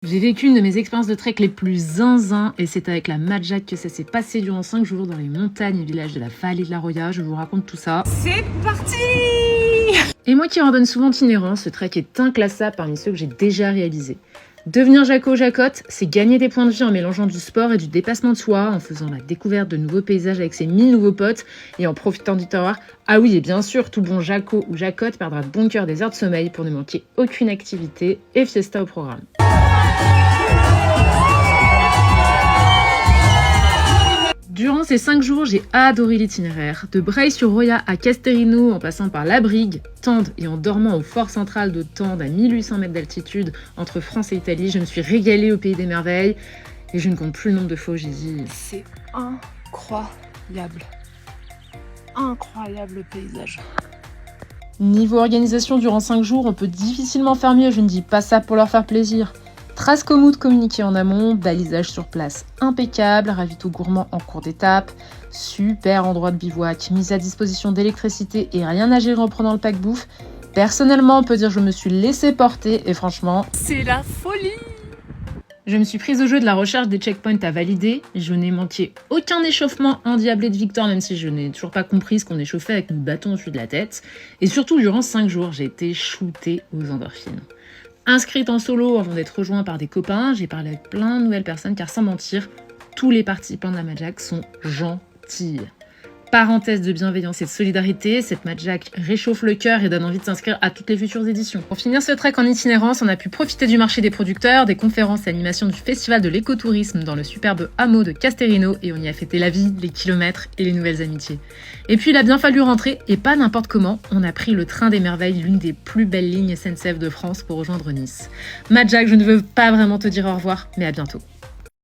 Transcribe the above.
J'ai vécu une de mes expériences de trek les plus zinzin et c'est avec la Madjack que ça s'est passé durant 5 jours dans les montagnes et villages de la vallée de la Roya. Je vous raconte tout ça. C'est parti! Et moi qui ordonne souvent itinérant, ce trek est inclassable parmi ceux que j'ai déjà réalisés. Devenir Jaco Jacotte, c'est gagner des points de vie en mélangeant du sport et du dépassement de soi, en faisant la découverte de nouveaux paysages avec ses 1000 nouveaux potes et en profitant du terroir. Ah oui, et bien sûr, tout bon Jaco ou Jacotte perdra de bon cœur des heures de sommeil pour ne manquer aucune activité et fiesta au programme. Durant ces 5 jours, j'ai adoré l'itinéraire. De Breil-sur-Roya à Casterino, en passant par La Brigue, Tende et en dormant au fort central de Tende à 1800 mètres d'altitude entre France et Italie, je me suis régalée au pays des merveilles et je ne compte plus le nombre de fois où j'ai dit C'est incroyable. Incroyable le paysage. Niveau organisation durant 5 jours, on peut difficilement faire mieux, je ne dis pas ça pour leur faire plaisir. Traces Komoot communiquées en amont, balisage sur place impeccable, ravito gourmand en cours d'étape, super endroit de bivouac, mise à disposition d'électricité et rien à gérer en prenant le pack bouffe. Personnellement, on peut dire que je me suis laissée porter et franchement, C'est la folie! je me suis prise au jeu de la recherche des checkpoints à valider. Je n'ai manqué aucun échauffement endiablé de victoire, même si je n'ai toujours pas compris ce qu'on échauffait avec nos bâtons au-dessus de la tête. Et surtout, durant 5 jours, j'ai été shootée aux endorphines. Inscrite en solo avant d'être rejoint par des copains, j'ai parlé avec plein de nouvelles personnes car sans mentir, tous les participants de la Madjack sont gentils. Parenthèse de bienveillance et de solidarité, cette Madjack réchauffe le cœur et donne envie de s'inscrire à toutes les futures éditions. Pour finir ce trek en itinérance, on a pu profiter du marché des producteurs, des conférences et animations du festival de l'écotourisme dans le superbe hameau de Casterino et on y a fêté la vie, les kilomètres et les nouvelles amitiés. Et puis il a bien fallu rentrer et pas n'importe comment, on a pris le train des merveilles, l'une des plus belles lignes SNCF de France pour rejoindre Nice. Madjack, je ne veux pas vraiment te dire au revoir, mais à bientôt.